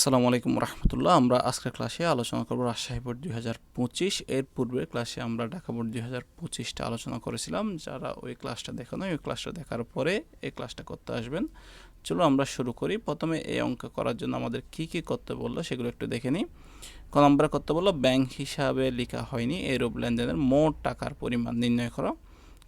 আসসালামু আলাইকুম রহমতুল্লাহ। আমরা আজকের ক্লাসে আলোচনা করব রাজশাহী বোর্ড 2025। এর পূর্বের ক্লাসে আমরা ঢাকা বোর্ড 2025টা আলোচনা করেছিলাম। যারা ওই ক্লাসটা দেখো না, ওই ক্লাসটা দেখার পরে এই ক্লাসটা করতে আসবেন। চলো আমরা শুরু করি। প্রথমে এই অঙ্ক করার জন্য আমাদের কি কি করতে বললো সেগুলো একটু দেখে নিই। ক নম্বরে করতে বললো ব্যাংক হিসাবে লেখা হয়নি এরূপ লেনদেনের মোট টাকার পরিমাণ নির্ণয় করো।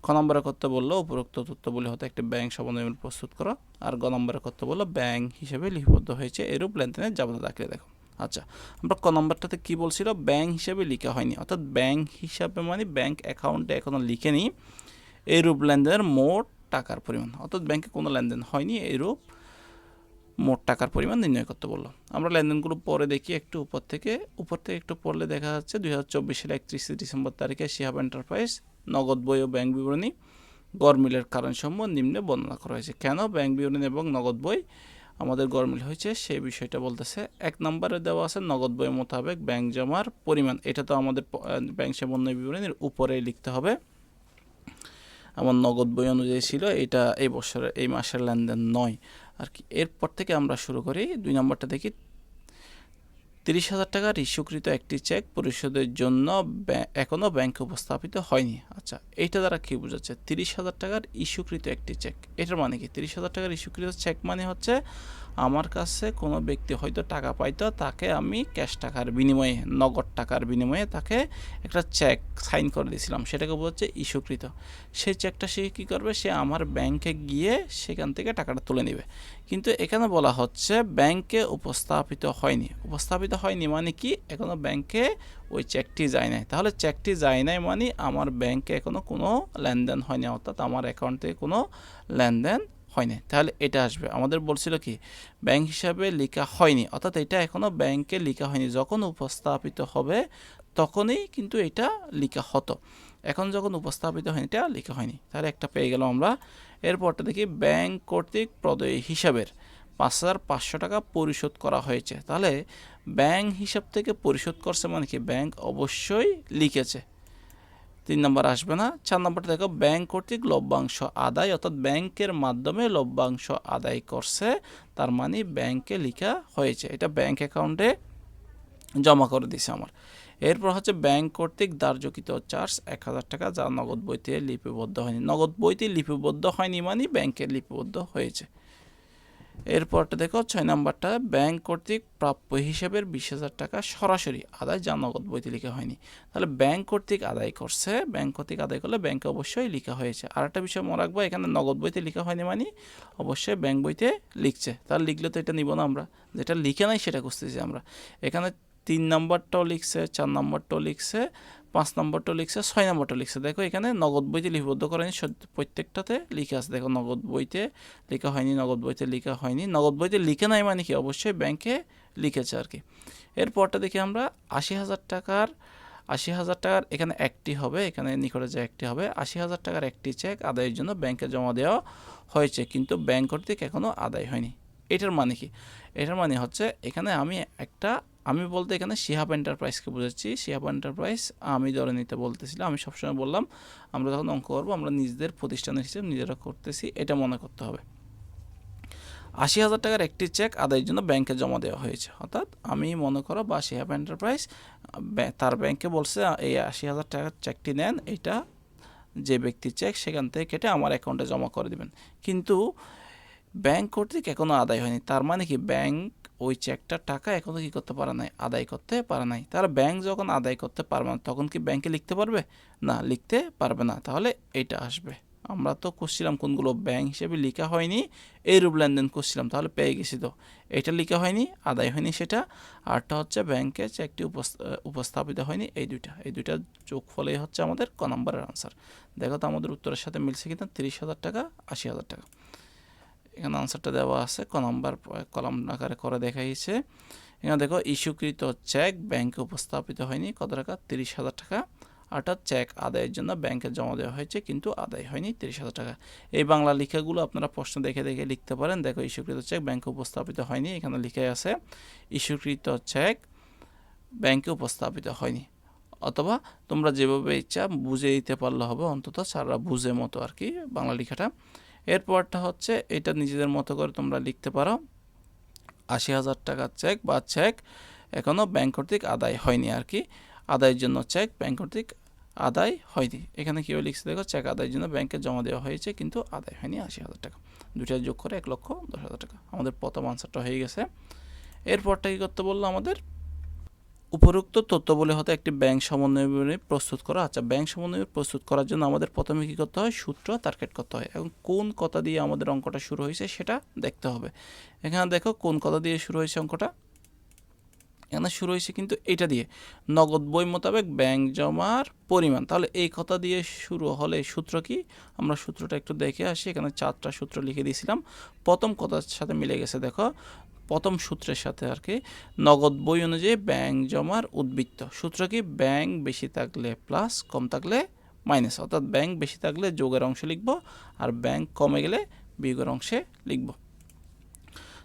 খ নম্বরে করতে বললো উপরোক্ত তথ্যগুলি হতে একটি ব্যাংক সম্বন্ধে প্রস্তুত করো। আর গ নম্বরে করতে বললো ব্যাংক হিসেবে লিপিবদ্ধ হয়েছে এরূপ লেনদেনের যাবতীয় দাখিলে দেখো। আচ্ছা, আমরা ক নম্বরটাতে কি বলছিল, ব্যাংক হিসাবে লেখা হয়নি, অর্থাৎ ব্যাংক হিসাবে মানে ব্যাংক অ্যাকাউন্টে এখনো লিখেনি এইরূপ লেনদেনের মোট টাকার পরিমাণ, অর্থাৎ ব্যাংকে কোনো লেনদেন হয়নি এইরূপ মোট টাকার পরিমাণ নির্ণয় করতে বললো। আমরা লেনদেনগুলো পরে দেখি একটু উপর থেকে একটু পড়লে দেখা যাচ্ছে 2024 সালে 31 ডিসেম্বর তারিখে শিহাব এন্টারপ্রাইজ নগদ বই ও ব্যাংক বিবরণী গড়মিলের কারণসমূহ নিম্নে বর্ণনা করা হয়েছে। কেন ব্যাংক বিবরণী এবং নগদ বই আমাদের গড়মিল হয়েছে সেই বিষয়টা বলতেছে। এক নম্বরে দেওয়া আছে নগদ বই মোতাবেক ব্যাংক জমার পরিমাণ, এটা তো আমাদের ব্যাংক সমন্বয় বিবরণীর উপরেই লিখতে হবে। আমার নগদ বই অনুযায়ী ছিল, এটা এই বছরের এই মাসের লেনদেন নয় আর কি। এরপর থেকে আমরা শুরু করি। 2 নম্বরটা দেখি, 30,000 টাকার ইস্যুকৃত একটি চেক পরিশোধের জন্য এখনও ব্যাংকে উপস্থাপিত হয়নি। আচ্ছা, এইটা দ্বারা কী বোঝাচ্ছে? 30,000 টাকার ইস্যুকৃত একটি চেক, এটার মানে কি? 30,000 টাকার ইস্যুকৃত চেক মানে হচ্ছে আমার কাছে কোনো ব্যক্তি হয়তো টাকা পাইতো, তাকে আমি ক্যাশ টাকার বিনিময়ে, নগদ টাকার বিনিময়ে তাকে একটা চেক সাইন করে দিয়েছিলাম, সেটাকে বোঝাচ্ছে ইস্যুকৃত। সেই চেকটা সে কী করবে? সে আমার ব্যাংকে গিয়ে সেখান থেকে টাকাটা তুলে নেবে। কিন্তু এখানে বলা হচ্ছে ব্যাংকে উপস্থাপিত হয়নি। উপস্থাপিত হয়নি মানে কি? এখনও ব্যাংকে ওই চেকটি যায় নাই। তাহলে চেকটি যায় নাই মানে আমার ব্যাংকে এখনও কোনো লেনদেন হয়নি, অর্থাৎ আমার অ্যাকাউন্ট থেকে কোনো লেনদেন হয়নি। তাহলে এটা আসবে। আমাদের বলছিল কি ব্যাংক হিসাবে লেখা হয়নি, অর্থাৎ এটা এখনও ব্যাংকে লেখা হয়নি। যখন উপস্থাপিত হবে তখনই কিন্তু এটা লেখা হতো, এখন যখন উপস্থাপিত হয়নি এটা লেখা হয়নি। তাহলে একটা পেয়ে গেলাম আমরা। এরপরটা দেখি ব্যাংক কর্তৃক প্রদত্ত হিসাবের 5,500 টাকা পরিশোধ করা হয়েছে। তাহলে ব্যাংক হিসাব থেকে পরিশোধ করছে মানে কি? ব্যাংক অবশ্যই লিখেছে। 3 নম্বর আসবে না। 4 নম্বরটা দেখো ব্যাংক কর্তৃক লভ্যাংশ আদায়, অর্থাৎ ব্যাংকের মাধ্যমে লভ্যাংশ আদায় করছে, তার মানে ব্যাংকে লেখা হয়েছে, এটা ব্যাংক অ্যাকাউন্টে জমা করে দিছে আমার। এরপর হচ্ছে ব্যাংক কর্তৃক ধার্যকৃত চার্জ 1,000 টাকা, যা নগদ বইতে লিপিবদ্ধ হয়নি। নগদ বইতে লিপিবদ্ধ হয়নি মানে ব্যাংকে লিপিবদ্ধ হয়েছে। এরপরটা দেখো 6 নম্বরটা ব্যাংক কর্তৃক প্রাপ্য হিসাবের 20,000 টাকা সরাসরি আদায়, যা নগদ বইতে লেখা হয়নি। তাহলে ব্যাংক কর্তৃক আদায় করছে, ব্যাংক কর্তৃক আদায় করলে ব্যাংকে অবশ্যই লেখা হয়েছে। আর একটা বিষয় মনে রাখবো, এখানে নগদ বইতে লেখা হয়নি মানে অবশ্যই ব্যাংক বইতে লিখছে। তাহলে লিখলে তো এটা নিব না আমরা, যেটা লিখে নাই সেটা খুঁজতেছি আমরা। এখানে 3 নম্বরটাও লিখছে, 4 নম্বরটাও লিখছে, 5 নম্বরটাও লিখছে, 6 নম্বরটাও লিখছে। দেখো এখানে নগদ বইতে লিপিবদ্ধ করেনি, প্রত্যেকটাতে লিখে আছে। দেখো নগদ বইতে লেখা হয়নি, নগদ বইতে লেখা হয়নি, নগদ বইতে লিখে নাই মানে কি? অবশ্যই ব্যাংকে লিখেছে আর কি। এরপরটা দেখি আমরা 80,000 টাকার, 80,000 টাকার এখানে একটি হবে, এখানে নিকটে যে একটি হবে। 80,000 টাকার একটি চেক আদায়ের জন্য ব্যাংকে জমা দেওয়া হয়েছে, কিন্তু ব্যাংক কর্তৃক এখনও আদায় হয়নি। এটার মানে কি? এটার মানে হচ্ছে এখানে আমি বলতে এখানে শিহাব এন্টারপ্রাইজকে বুঝাচ্ছি। শিহাব এন্টারপ্রাইজ আমি ধরে নিতে বলতেছিলাম। আমি সবসময় বললাম আমরা যখন অঙ্ক করবো আমরা নিজেদের প্রতিষ্ঠানের হিসেবে নিজেরা করতেছি, এটা মনে করতে হবে। 80,000 টাকার একটি চেক আদায়ের জন্য ব্যাংকে জমা দেওয়া হয়েছে, অর্থাৎ আমি মনে করো বা শিহাব এন্টারপ্রাইজ তার ব্যাংকে বলছে এই 80,000 টাকার চেকটি নেন, এটা যে ব্যক্তির চেক সেখান থেকে কেটে আমার অ্যাকাউন্টে জমা করে দেবেন, কিন্তু ব্যাংক কর্তৃক এখনও আদায় হয়নি। তার মানে কি? ব্যাংক ওই চেকটার টাকা এখনও কী করতে পারে নাই? আদায় করতে পারে নাই। তাহলে ব্যাংক যখন আদায় করতে পারবে না তখন কি ব্যাংকে লিখতে পারবে? না, লিখতে পারবে না। তাহলে এটা আসবে। আমরা তো খুঁজছিলাম কোনগুলো ব্যাংক হিসেবে লেখা হয়নি এইরূপ লেনদেন খুঁজছিলাম, তাহলে পেয়ে গেছি তো। এটা লেখা হয়নি, আদায় হয়নি সেটা, আরটা হচ্ছে ব্যাংকে চেকটি উপস্থাপিত হয়নি। এই দুইটা যোগফলেই হচ্ছে আমাদের ক নম্বরের আনসার। দেখো তো আমাদের উত্তরের সাথে মিলছে কিনা। 30,000 টাকা, 80,000 টাকা। এখানে আনসারটা দেওয়া আছে, ক নম্বর কলাম আকারে করে দেখাইছে। এখানে দেখো ইস্যুকৃত চেক ব্যাংকে উপস্থাপিত হয়নি, কত টাকা? 30,000 টাকা। অর্থাৎ চেক আদায়ের জন্য ব্যাংকে জমা দেওয়া হয়েছে কিন্তু আদায় হয়নি 30,000 টাকা। এই বাংলা লেখাগুলো আপনারা প্রশ্ন দেখে দেখে লিখতে পারেন। দেখো ইস্যুকৃত চেক ব্যাংকে উপস্থাপিত হয়নি, এখানে লিখে আছে ইস্যুকৃত চেক ব্যাংকে উপস্থাপিত হয়নি। অথবা তোমরা যেভাবে ইচ্ছা বুঝে দিতে পারলে হবে, অন্তত সারা বুঝে মতো আর কি বাংলা লেখাটা। এরপরটা হচ্ছে এটা নিজেদের মতো করে তোমরা লিখতে পারো। 80,000 টাকার চেক বা চেক এখনও ব্যাংক কর্তৃক আদায় হয়নি আর কি। আদায়ের জন্য চেক ব্যাংক কর্তৃক আদায় হয়নি। এখানে কীভাবে লিখছে দেখো, চেক আদায়ের জন্য ব্যাংকে জমা দেওয়া হয়েছে কিন্তু আদায় হয়নি 80,000 টাকা। দুইটা যোগ করে 1,10,000 টাকা। আমাদের প্রথম আনসারটা হয়ে গেছে। এরপরটা কী করতে বললো আমাদের, উপরোক্ত তথ্যবলী হতে একটি ব্যাংক সমন্বয় বিবরণী প্রস্তুত করা। আচ্ছা, ব্যাংক সমন্বয় প্রস্তুত করার জন্য আমাদের প্রথমে কী করতে হয়, সূত্র টার্গেট করতে হয়। এখন কোন কথা দিয়ে আমাদের অঙ্কটা শুরু হয়েছে সেটা দেখতে হবে। এখানে দেখো কোন কথা দিয়ে শুরু হয়েছে অঙ্কটা, এখানে শুরু হয়েছে কিন্তু এটা দিয়ে, নগদ বই মোতাবেক ব্যাংক জমার পরিমাণ। তাহলে এই কথা দিয়ে শুরু হলে সূত্র কি, আমরা সূত্রটা একটু দেখে আসি। এখানে 4টা সূত্র লিখে দিয়েছিলাম, প্রথম কথার সাথে মিলে গেছে। দেখো প্রথম সূত্রের সাথে আর কি, নগদ বই অনুযায়ী ব্যাংক জমার উদ্বৃত্ত। সূত্র কি, ব্যাংক বেশি থাকলে প্লাস, কম থাকলে মাইনাস। অর্থাৎ ব্যাংক বেশি থাকলে যোগের অংশে লিখব, আর ব্যাংক কমে গেলে বিয়োগের অংশে লিখব।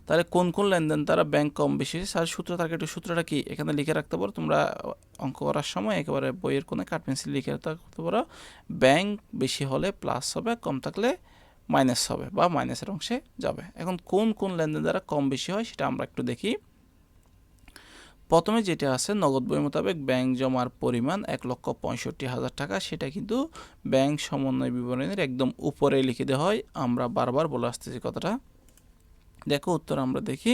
তাহলে কোন কোন লেনদেন তারা ব্যাংক কম বেশি, আর সূত্র টার্গেটের সূত্রটা কি এখানে লিখে রাখতে পারো তোমরা অঙ্ক করার সময়, একেবারে বইয়ের কোণে কাঠ পেন্সিল লিখে রাখতে পারো। ব্যাংক বেশি হলে প্লাস হবে, কম থাকলে মাইনাস হবে বা মাইনাসের অংশে যাবে। এখন কোন কোন লেনদেন দ্বারা কম বেশি হয় সেটা আমরা একটু দেখি। প্রথমে যেটা আছে, নগদ বই মোতাবেক ব্যাংক জমার পরিমাণ 1,65,000 টাকা, সেটা কিন্তু ব্যাংক সমন্বয় বিবরণীর একদম উপরে লিখে দেওয়া হয়। আমরা বারবার বলে আসতেছি কথাটা। দেখো উত্তর আমরা দেখি,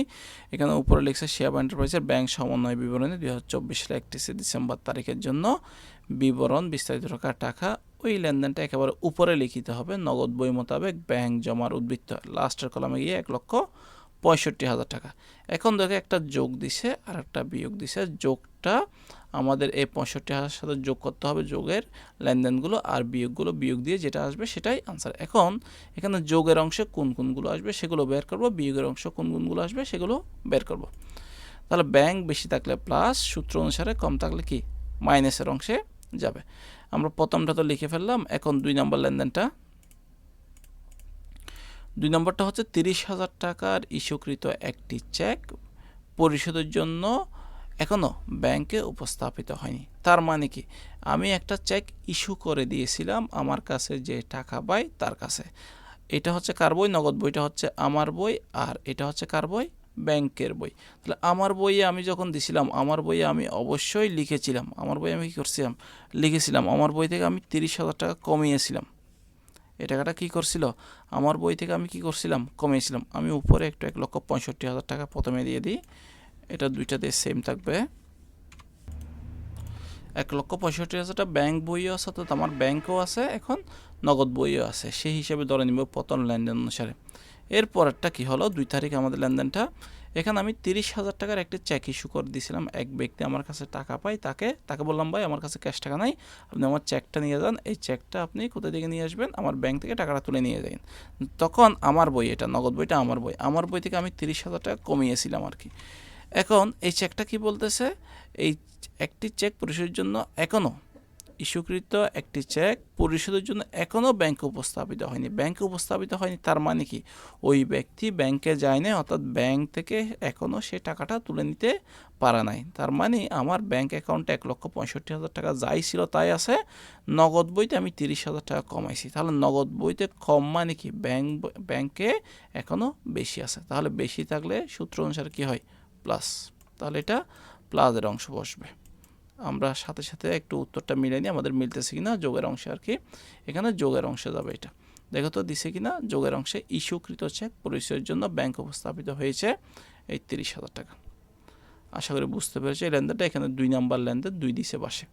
এখানে উপরে লিখছে শেয়ার এন্টারপ্রাইজের ব্যাংক সমন্বয় বিবরণী 2024 সালের 31 ডিসেম্বর তারিখের জন্য বিবরণ বিস্তারিত টাকা। ওই লেনদেনটা একেবারে উপরে লিখিতে হবে, নগদ বই মোতাবেক ব্যাংক জমার উদ্বৃত্ত, লাস্টের কলামে গিয়ে 1,65,000 টাকা। এখন দেখো একটা যোগ দিছে আর একটা বিয়োগ দিছে। যোগটা আমাদের এই 65,000 সাথে যোগ করতে হবে, যোগের লেনদেনগুলো, আর বিয়োগগুলো বিয়োগ দিয়ে যেটা আসবে সেটাই আনসার। এখন এখানে যোগের অংশে কোন কোনগুলো আসবে সেগুলো বের করব, বিয়োগের অংশ কোন কোনগুলো আসবে সেগুলো বের করব। তাহলে ব্যাংক বেশি থাকলে প্লাস, সূত্র অনুসারে কম থাকলে কি মাইনাসের অংশে যাবে। আমরা প্রথমটা তো লিখে ফেললাম। এখন 2 নম্বর লেনদেনটা, 2 নম্বরটা হচ্ছে 30,000 টাকার ইস্যুকৃত একটি চেক পরিশোধের জন্য এখনও ব্যাংকে উপস্থাপিত হয়নি। তার মানে কি, আমি একটা চেক ইস্যু করে দিয়েছিলাম আমার কাছে যে টাকা পাই তার কাছে। এটা হচ্ছে কার বই, নগদ বইটা হচ্ছে আমার বই, আর এটা হচ্ছে কার বই, ব্যাংকের বই। তাহলে আমার বইয়ে আমি যখন দিছিলাম, আমার বইয়ে আমি অবশ্যই লিখেছিলাম, আমার বইয়ে আমি কী করছিলাম, লিখেছিলাম আমার বই থেকে আমি 30,000 টাকা কমিয়েছিলাম। এই টাকাটা কী করছিল, আমার বই থেকে আমি কী করছিলাম, কমিয়েছিলাম। আমি উপরে একটু 1,65,000 টাকা প্রথমে দিয়ে দিই, এটা দুইটা দিয়ে সেম থাকবে। 1,65,000 ব্যাংক বইও আছে, অর্থাৎ আমার ব্যাংকও আছে, এখন নগদ বইও আছে, সেই হিসাবে ধরে নিব প্রথম লেনদেন অনুসারে। এরপরেরটা কি হলো, 2 তারিখ আমাদের লেনদেনটা। এখানে আমি 30,000 টাকার একটা চেক ইস্যু করে দিয়েছিলাম। এক ব্যক্তি আমার কাছে টাকা পায়, তাকে বললাম ভাই আমার কাছে ক্যাশ টাকা নাই, আপনি আমার চেকটা নিয়ে যান। এই চেকটা আপনি কোথা থেকে নিয়ে আসবেন, আমার ব্যাংক থেকে টাকাটা তুলে নিয়ে যান। তখন আমার বই, এটা নগদ বইটা আমার বই থেকে আমি 30,000 টাকা কমিয়েছিলাম আর কি। এখন এই চেকটা কি বলতেছে, এই একটি চেক পরিশোধের জন্য এখনও ইস্যুকৃত একটি চেক পরিশোধের জন্য এখনও ব্যাংকে উপস্থাপিত হয়নি। ব্যাংকে উপস্থাপিত হয়নি তার মানে কি, ওই ব্যক্তি ব্যাংকে যায় না, অর্থাৎ ব্যাংক থেকে এখনও সে টাকাটা তুলে নিতে পারে নাই। তার মানে আমার ব্যাংক অ্যাকাউন্টে 1,65,000 টাকা যাই ছিল তাই আছে, নগদ বইতে আমি 30,000 টাকা কমাইছি। তাহলে নগদ বইতে কম মানে কি, ব্যাংকে এখনও বেশি আছে। তাহলে বেশি থাকলে সূত্র অনুসারে কি হয়, প্লাস। তাহলে এটা প্লাসের অংশ বসবে। আমরা সাথে সাথে একটু উত্তরটা মিলে নিই, আমাদের মিলতেছে কিনা যোগের অংশে আর কি। এখানে যোগের অংশে যাবে এটা, দেখো তো দিছে কিনা। যোগের অংশে ইস্যুকৃত চেক পরিশোধের জন্য ব্যাংক উপস্থাপিত হয়েছে এই 30,000 টাকা। আশা করি বুঝতে পেরেছি। এই লেনদেনটা এখানে 2 নাম্বার লেনদেন, 2 দিছে পাশে।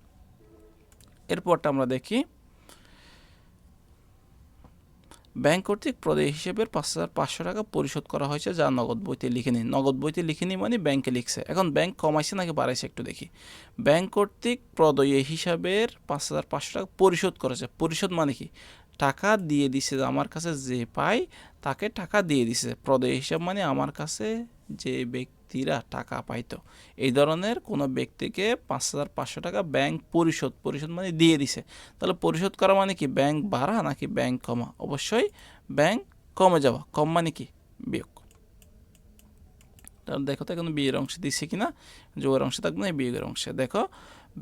এরপরটা আমরা দেখি, ব্যাংক কর্তৃক প্রদেয় হিসেবের 5,500 টাকা পরিশোধ করা হয়েছে যা নগদ বইতে লিখে নিন। নগদ বইতে লিখে নিই মানে ব্যাংকে লিখছে। এখন ব্যাংক কমাইছে নাকি বাড়াইছে একটু দেখি। ব্যাংক কর্তৃক প্রদেয় হিসাবের 5,500 টাকা পরিশোধ করেছে। পরিশোধ মানে কি, টাকা দিয়ে দিছে, আমার কাছে যে পাই তাকে টাকা দিয়ে দিছে। প্রদেয় হিসাব মানে আমার কাছে যে ব্যক্তিরা টাকা পাইতো, এই ধরনের কোনো ব্যক্তিকে 5,500 টাকা ব্যাংক পরিশোধ মানে দিয়ে দিছে। তাহলে পরিশোধ করা মানে কি, ব্যাংক বাড়া নাকি ব্যাংক কমা? অবশ্যই ব্যাংক কমে যাওয়া। কম মানে কি, বিয়োগ। তাহলে দেখো তো এখন বিয়ের অংশে দিচ্ছে কিনা, যোগের অংশে থাকবে না, বিয়োগের অংশে। দেখো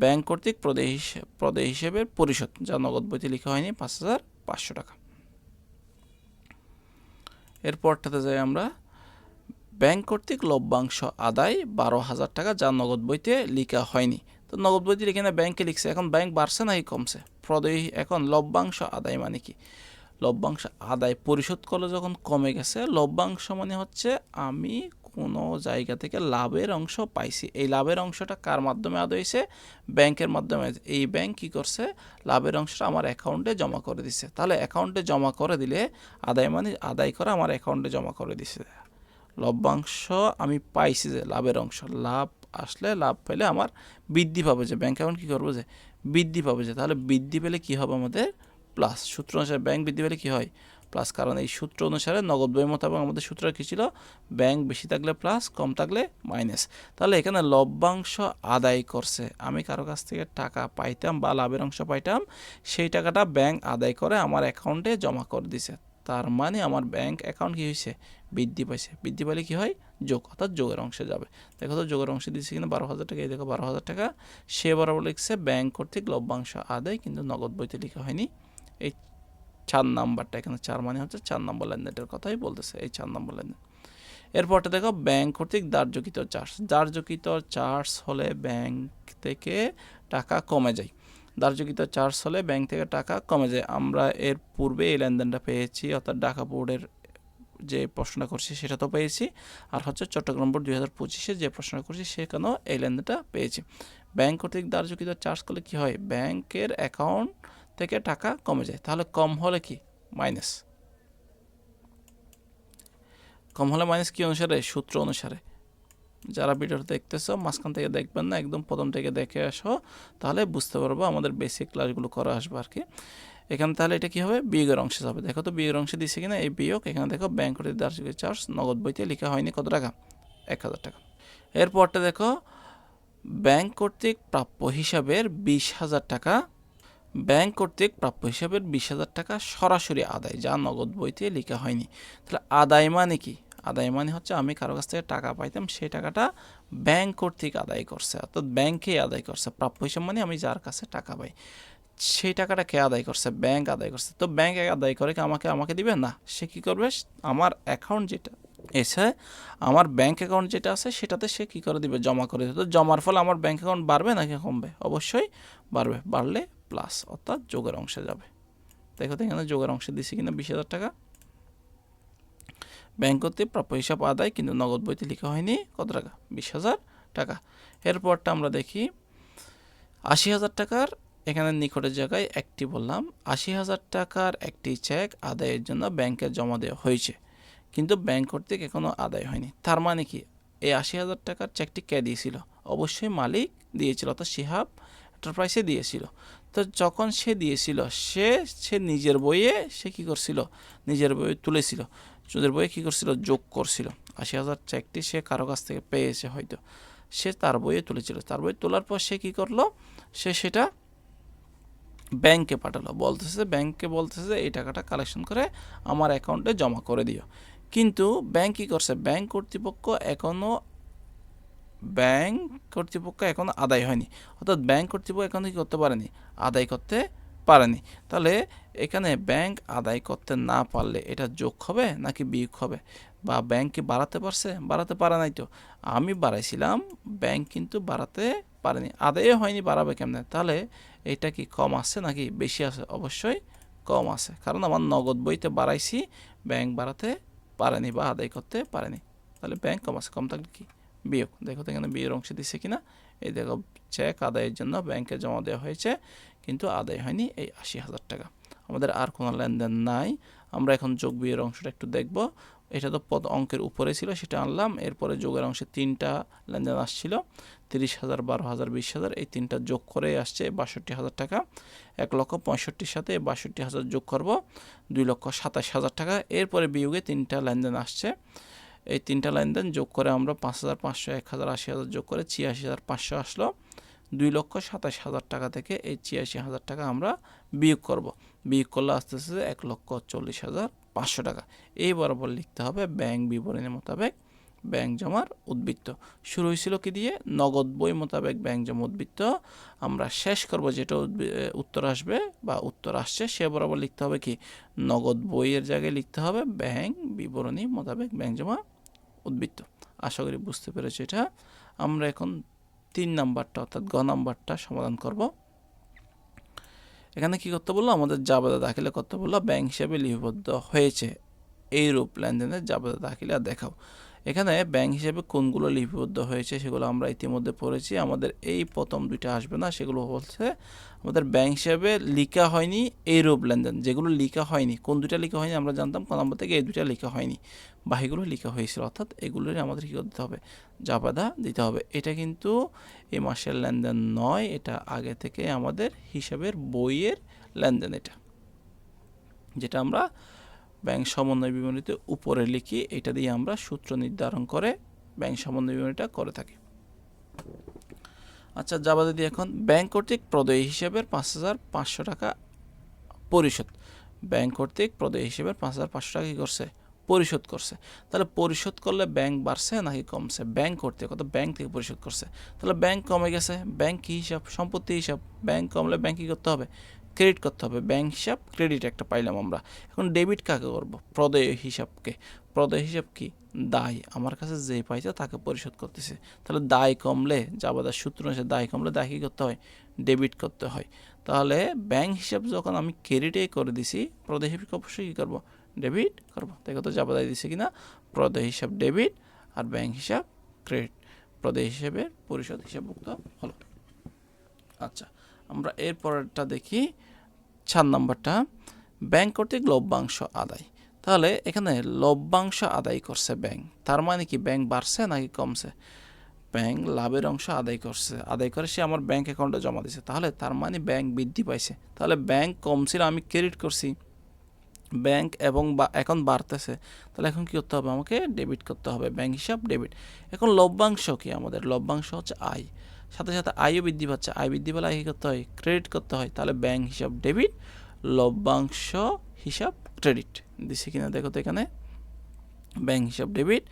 ব্যাংক কর্তৃক প্রদেয় হিসেবের পরিশোধ যা নগদ বইতে লেখা হয়নি 5,500 টাকা। এরপরটাতে যাই আমরা, ব্যাংক কর্তৃক লভ্যাংশ আদায় 12,000 টাকা, যা নগদ বইতে লেখা হয়নি। তো নগদ বইতে লিখে না ব্যাংকে লিখছে, এখন ব্যাংক বাড়ছে নাকি কমছে? প্রদেয় এখন লভ্যাংশ আদায় মানে কি? লভ্যাংশ আদায় পরিশোধ করলে যখন কমে গেছে, লভ্যাংশ মানে হচ্ছে আমি কোনো জায়গা থেকে লাভের অংশ পাইছি। এই লাভের অংশটা কার মাধ্যমে আদায় হয়েছে? ব্যাংকের মাধ্যমে। এই ব্যাংক কি করছে? লাভের অংশটা আমার অ্যাকাউন্টে জমা করে দিছে। তাহলে অ্যাকাউন্টে জমা করে দিলে আদায় মানে আদায় করে আমার অ্যাকাউন্টে জমা করে দিছে। লভ্যাংশ আমি পাইছি, যে লাভের অংশ, লাভ আসলে লাভ পেলে আমার বৃদ্ধি পাবে, যে ব্যাংক অ্যাকাউন্ট কী করবো, যে বৃদ্ধি পাবে। যে তাহলে বৃদ্ধি পেলে কী হবে আমাদের? প্লাস। সূত্র অনুসারে ব্যাংক বৃদ্ধি পেলে কী হয়? প্লাস। কারণ এই সূত্র অনুসারে নগদ বই মোতাবেক আমাদের সূত্র কী ছিল? ব্যাংক বেশি থাকলে প্লাস, কম থাকলে মাইনাস। তাহলে এখানে লভ্যাংশ আদায় করছে, আমি কারো কাছ থেকে টাকা পাইতাম বা লাভের অংশ পাইতাম, সেই টাকাটা ব্যাংক আদায় করে আমার অ্যাকাউন্টে জমা করে দিছে। তার মানে আমার ব্যাংক অ্যাকাউন্ট কী হয়েছে? বৃদ্ধি পাইছে। বৃদ্ধি পাইলে কী হয়? যোগ, অর্থাৎ যোগের অংশে যাবে। দেখো তো যোগের অংশে দিচ্ছে কিনা 12,000 টাকা। এই দেখো 12,000 টাকা সে বরাবর লিখছে ব্যাংক কর্তৃক লভ্যাংশ আদায়, কিন্তু নগদ বইতে লেখা হয়নি। এই 4 নাম্বারটা, এখানে 4 মানে হচ্ছে 4 নম্বর লেনদেনের কথাই বলতেছে, এই 4 নম্বর লেনদেন। এরপরটা দেখো ব্যাংক কর্তৃক ধার্যকৃত চার্জ। ধার্যকৃত চার্জ হলে ব্যাংক থেকে টাকা কমে যায়। ধার্যকৃত চার্জ হলে ব্যাংক থেকে টাকা কমে যায়। আমরা এর পূর্বে এই লেনদেনটা পেয়েছি, অর্থাৎ ঢাকা বোর্ডের যে প্রশ্নটা করছি সেটা তো পেয়েছি, আর হচ্ছে চট্টগ্রাম বোর্ড 2025-এ যে প্রশ্নটা করছি সেখানেও এই লেনদেনটা পেয়েছি। ব্যাংক কর্তৃক ধার্যকৃত চার্জ করলে কী হয়? ব্যাংকের অ্যাকাউন্ট থেকে টাকা কমে যায়। তাহলে কম হলে কি? মাইনাস। কম হলে মাইনাস কী অনুসারে? সূত্র অনুসারে। যারা ভিডিওটা দেখতেছো মাঝখান থেকে দেখবেন না, একদম প্রথম থেকে দেখে আসো, তাহলে বুঝতে পারবো, আমাদের বেসিক ক্লাসগুলো করা আসবে আর কি। এখানে তাহলে এটা কী হবে? বিয়োগের অংশে যাবে। দেখো তো বিয়োগের অংশে দিচ্ছে কিনা, এই বিয়োগ। এখানে দেখো ব্যাংক কর্তৃক ধার্যকৃত চার্জ নগদ বইতে লেখা হয়নি কত টাকা? 1,000 টাকা। এরপরটা দেখো ব্যাংক কর্তৃক প্রাপ্য হিসাবের 20,000 টাকা, ব্যাংক কর্তৃক প্রাপ্য হিসাবের 20,000 টাকা সরাসরি আদায়, যা নগদ বইতে লেখা হয়নি। তাহলে আদায় মানে কি? আদায় মানে হচ্ছে আমি কারো কাছ থেকে টাকা পাইতাম, সেই টাকাটা ব্যাংক কর্তৃক আদায় করছে, অর্থাৎ ব্যাংকেই আদায় করছে। প্রাপ্য হিসাব মানে আমি যার কাছে টাকা পাই, সেই টাকাটা কে আদায় করছে? ব্যাংক আদায় করছে। তো ব্যাংক আদায় করে কি আমাকে দিবে না? সে কী করবে? আমার অ্যাকাউন্ট যেটা এসে, আমার ব্যাংক অ্যাকাউন্ট যেটা আছে সেটাতে সে কী করে দিবে? জমা করে দিবে। তো জমার ফলে আমার ব্যাংক অ্যাকাউন্ট বাড়বে নাকি কমবে? অবশ্যই বাড়বে। বাড়লে প্লাস, অর্থাৎ যোগের অংশে যাবে। দেখো তো এখানে যোগের অংশে দিচ্ছি কিনা 20,000 টাকা। ব্যাংক কর্তৃক প্রাপ্য হিসাব আদায়, কিন্তু নগদ বইতে লেখা হয়নি কত টাকা? 20,000 টাকা। এরপরটা আমরা দেখি 80,000 টাকার, এখানে নিকটের জায়গায় একটি বললাম। 80,000 টাকার একটি চেক আদায়ের জন্য ব্যাংকে জমা দেওয়া হয়েছে, কিন্তু ব্যাংক কর্তৃক এখনও আদায় হয়নি। তার মানে কি? এই 80,000 টাকার চেকটি কে দিয়েছিল? অবশ্যই মালিক দিয়েছিল, অর্থাৎ শিহাব এন্টারপ্রাইজে দিয়েছিল। তো যখন সে দিয়েছিল, সে নিজের বইয়ে সে কী করছিল? নিজের বইয়ে তুলেছিল। নিজের বইয়ে কী করছিল? যোগ করছিল। 80,000 চেকটি সে কারো কাছ থেকে পেয়েছে, হয়তো সে তার বইয়ে তুলেছিল। তার বইয়ে তোলার পর সে কী করলো? সে সেটা ব্যাংকে পাঠালো, ব্যাংকে বলতেছে এই টাকাটা কালেকশন করে আমার অ্যাকাউন্টে জমা করে দিও। কিন্তু ব্যাংক কী করছে? ব্যাংক কর্তৃপক্ষ এখনও আদায় হয়নি, অর্থাৎ ব্যাংক কর্তৃপক্ষ এখনও কী করতে পারেনি? আদায় করতে পারেনি। তাহলে এখানে ব্যাংক আদায় করতে না পারলে এটা যোগ হবে নাকি বিয়োগ হবে? বা ব্যাংক কি বাড়াতে পারছে? বাড়াতে পারে নাই তো। আমি বাড়াইছিলাম, ব্যাংক কিন্তু বাড়াতে পারেনি, আদায়ও হয়নি, বাড়াবে কেমনে? তাহলে এটা কি কম আছে নাকি বেশি আছে? অবশ্যই কম আছে, কারণ আমার নগদ বইতে বাড়াইছি, ব্যাংক বাড়াতে পারেনি বা আদায় করতে পারেনি। তাহলে ব্যাংক কম আছে, কম থাকলে কি? বিয়োগ। দেখো তো এখানে বিয়ের অংশে দিচ্ছে কিনা, এই দেখো চেক আদায়ের জন্য ব্যাংকে জমা দেওয়া হয়েছে, কিন্তু আদায় হয়নি এই 80,000 টাকা। আমাদের আর কোনো লেনদেন নাই। আমরা এখন যোগ বিয়ের অংশটা একটু দেখব। এটা তো পদ অঙ্কের উপরে ছিল, সেটা আনলাম। এরপরে যোগের অংশে 3টা লেনদেন আসছিল, 30,000, 12,000, 20,000, এই 3টা যোগ করে আসছে 62,000 টাকা। 1,65,000 সাথে 62,000 যোগ করব, 2,27,000 টাকা। এরপরে বিয়োগে 3টা লেনদেন আসছে, এই 3টা লেনদেন যোগ করে আমরা 5,500, 1,000, 80,000 যোগ করে 86,500 আসলো। 2,27,000 টাকা থেকে এই 86,000 টাকা আমরা বিয়োগ করব। বিয়োগ করলে আস্তে আস্তে 1,40,500 টাকা। এই বরাবর লিখতে হবে ব্যাংক বিবরণী মোতাবেক ব্যাংক জমার উদ্বৃত্ত। শুরু হয়েছিল কি দিয়ে? নগদ বই মোতাবেক ব্যাংক জমা উদ্বৃত্ত। আমরা শেষ করব যেটা উত্তর আসবে বা উত্তর আসছে, সে বরাবর লিখতে হবে কি? নগদ বইয়ের জায়গায় লিখতে হবে ব্যাংক বিবরণী মোতাবেক ব্যাংক জমা উদ্বৃত্ত। আশা করি বুঝতে পেরেছি এটা। আমরা এখন 3 নাম্বারটা অর্থাৎ গ নাম্বারটা সমাধান করব। এখানে কি করতে বললো, আমাদের জাবেদা দাখিলা করতে বললো, ব্যাংক হিসাবে লিপিবদ্ধ হয়েছে এইরূপ লেনদেনের জাবেদা দাখিলা দেখাও। এখানে ব্যাংক হিসেবে কোনগুলো লিপিবদ্ধ হয়েছে সেগুলো আমরা ইতিমধ্যে পড়েছি। আমাদের এই প্রথম দুইটা আসবে না, সেগুলো বলছে আমাদের ব্যাংক হিসেবে লিখা হয়নি এইরূপ লেনদেন। যেগুলো লিখা হয়নি, কোন দুইটা লিখা হয়নি আমরা জানতাম, কোন নাম্বার থেকে এই দুইটা লিখা হয়নি, বাকিগুলো লিখা হয়েছিল, অর্থাৎ এগুলোরই আমাদের কী করতে হবে, জাবেদা দিতে হবে। এটা কিন্তু এই মাসের লেনদেন নয়, এটা আগে থেকে আমাদের হিসাবের বইয়ের লেনদেন, এটা যেটা আমরা ব্যাংক সমন্বয় বিবরণীতে উপরে লিখি, এটা দিয়ে আমরা সূত্র নির্ধারণ করে ব্যাংক সমন্বয় বিবরণীটা করে থাকি। আচ্ছা, জাবেদা দিয়ে এখন ব্যাংক কর্তৃক প্রদেয় হিসাবের 5,500 টাকা পরিশোধ। ব্যাংক কর্তৃক প্রদেয় হিসাবের 5,500 টাকা কী করছে, পরিশোধ করছে। তাহলে পরিশোধ করলে ব্যাংক বাড়ছে নাকি কমছে? ব্যাংক কর্তৃক অর্থাৎ ব্যাংক থেকে পরিশোধ করছে, তাহলে ব্যাংক কমে গেছে। ব্যাংক কী হিসাব, সম্পত্তি হিসাব। ব্যাংক কমলে ব্যাংক কী করতে হবে, ক্রেডিট করতে হবে। ব্যাংক হিসাব ক্রেডিট একটা পাইলাম আমরা। এখন ডেবিট কাকে করব, প্রদেয় হিসাবকে। প্রদেয় হিসাব কি, দায়, আমার কাছে যে পাইছে তাকে পরিশোধ করতেছে। তাহলে দায় কমলে, জাবেদার সূত্র অনুসারে দায় কমলে দায় কী করতে হয়, ডেবিট করতে হয়। তাহলে ব্যাংক হিসাব যখন আমি ক্রেডিটে করে দিছি, প্রদেয় হিসাবকে অবশ্যই কী করবো, ডেবিট করবো। দেখো তো জাবেদায় দিছে কিনা, প্রদেয় হিসাব ডেবিট আর ব্যাংক হিসাব ক্রেডিট। প্রদেয় হিসাবের পরিশোধ হিসাবভুক্ত হলো। আচ্ছা, আমরা এরপরটা দেখি 4 নম্বরটা, ব্যাংক কর্তৃক লভ্যাংশ আদায়। তাহলে এখানে লভ্যাংশ আদায় করছে ব্যাংক, তার মানে কি ব্যাংক বাড়ছে নাকি কমছে? ব্যাংক লাভের অংশ আদায় করছে, আদায় করে সে আমার ব্যাংক অ্যাকাউন্টে জমা দিছে, তাহলে তার মানে ব্যাংক বৃদ্ধি পাইছে। তাহলে ব্যাংক কমছিল, আমি ক্রেডিট করছি, ব্যাংক এবং এখন বাড়তেছে, তাহলে এখন কী করতে হবে, আমাকে ডেবিট করতে হবে, ব্যাংক হিসাব ডেবিট। এখন লভ্যাংশ কি, আমাদের লভ্যাংশ হচ্ছে আয়, সাথে সাথে আয়ও বৃদ্ধি পাচ্ছে, আয় বৃদ্ধি পেলে আয় কী করতে হয়, ক্রেডিট করতে হয়। তাহলে ব্যাংক হিসাব ডেবিট, লভ্যাংশ হিসাব ক্রেডিট। দিছে কিনা দেখো তো, এখানে ব্যাংক হিসাব ডেবিট,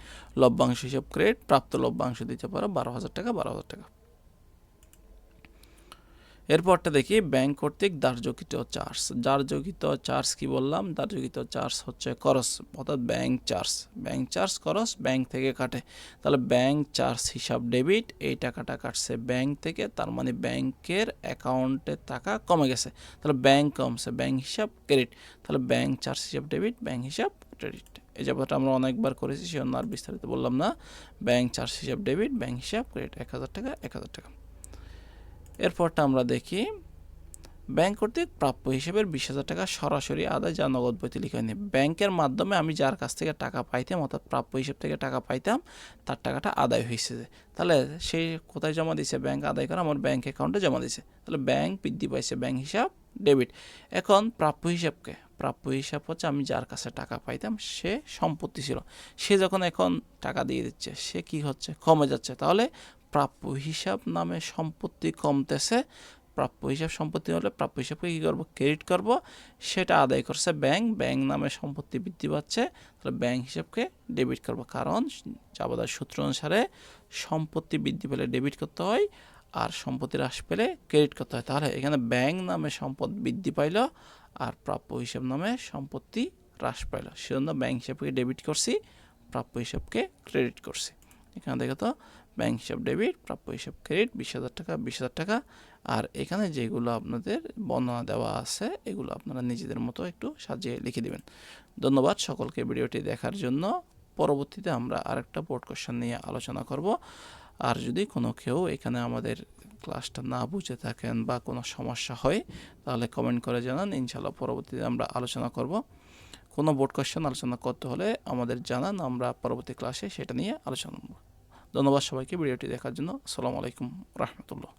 লভ্যাংশ হিসাব ক্রেডিট, প্রাপ্ত লভ্যাংশ দিতে পারো 12,000 টাকা, 12,000 টাকা। এরপরটা দেখি ব্যাংক কর্তৃক ধার্যকৃত চার্জ। ধার্যকৃত চার্জ কি বললাম, ধার্যকৃত চার্জ হচ্ছে খরচ, অর্থাৎ ব্যাংক চার্জ। ব্যাংক চার্জ খরচ ব্যাংক থেকে কাটে, তাহলে ব্যাংক চার্জ হিসাব ডেবিট, এই টাকাটা কাটছে ব্যাংক থেকে, তার মানে ব্যাংকের অ্যাকাউন্টে টাকা কমে গেছে, তাহলে ব্যাংক কমছে, ব্যাংক হিসাব ক্রেডিট। তাহলে ব্যাংক চার্জ হিসাব ডেবিট, ব্যাংক হিসাব ক্রেডিট। এই জায়গাটা আমরা অনেকবার করেছি, সে অন্য আর বিস্তারিত বললাম না। ব্যাংক চার্জ হিসাব ডেবিট, ব্যাংক হিসাব ক্রেডিট, 1,000 টাকা, 1,000 টাকা। এরপরটা আমরা দেখি ব্যাংক কর্তৃক প্রাপ্য হিসেবের 20,000 টাকা সরাসরি আদায়, যা নগদ বইতে লিখে নিই। ব্যাংকের মাধ্যমে আমি যার কাছ থেকে টাকা পাইতাম, অর্থাৎ প্রাপ্য হিসেব থেকে টাকা পাইতাম, তার টাকাটা আদায় হয়েছে, তাহলে সে কোথায় জমা দিয়েছে, ব্যাংক আদায় করে আমার ব্যাংক অ্যাকাউন্টে জমা দিয়েছে, তাহলে ব্যাংক বৃদ্ধি পাইছে, ব্যাংক হিসাব ডেবিট। এখন প্রাপ্য হিসাবকে, প্রাপ্য হিসাব হচ্ছে আমি যার কাছে টাকা পাইতাম, সে সম্পত্তি ছিল, সে যখন এখন টাকা দিয়ে দিচ্ছে, সে কি হচ্ছে, কমে যাচ্ছে, তাহলে প্রাপ্য হিসাব নামে সম্পত্তি কমতেছে। প্রাপ্য হিসাব সম্পত্তি হলে প্রাপ্য হিসাবকে কী করবো, ক্রেডিট করব, সেটা আদায় করছে ব্যাংক, ব্যাংক নামে সম্পত্তি বৃদ্ধি পাচ্ছে, তাহলে ব্যাংক হিসাবকে ডেবিট করব। কারণ জাবেদার সূত্র অনুসারে সম্পত্তি বৃদ্ধি পেলে ডেবিট করতে হয়, আর সম্পত্তি হ্রাস পেলে ক্রেডিট করতে হয়। তাহলে এখানে ব্যাংক নামে সম্পদ বৃদ্ধি পাইল আর প্রাপ্য হিসাব নামে সম্পত্তি হ্রাস পাইল, সেজন্য ব্যাংক হিসাবকে ডেবিট করছি, প্রাপ্য হিসাবকে ক্রেডিট করছি। এখানে দেখো তো, ব্যাংক হিসাব ডেবিট, প্রাপ্য হিসাব ক্রেডিট, 20,000 টাকা, 20,000 টাকা। আর এখানে যেগুলো আপনাদের বর্ণনা দেওয়া আছে, এগুলো আপনারা নিজেদের মতো একটু সাজিয়ে লিখে দিবেন। ধন্যবাদ সকলকে ভিডিওটি দেখার জন্য। পরবর্তীতে আমরা আরেকটা বোর্ড কোশ্চেন নিয়ে আলোচনা করব। আর যদি কোনো কেউ এখানে আমাদের ক্লাসটা না বুঝে থাকেন বা কোনো সমস্যা হয়, তাহলে কমেন্ট করে জানান, ইনশাআল্লাহ পরবর্তীতে আমরা আলোচনা করব। কোনো বোর্ড কোশ্চেন আলোচনা করতে হলে আমাদের জানান, আমরা পরবর্তী ক্লাসে সেটা নিয়ে আলোচনা করব। ধন্যবাদ সবাইকে ভিডিওটি দেখার জন্য। আসসালামু আলাইকুম রাহমাতুল্লাহ।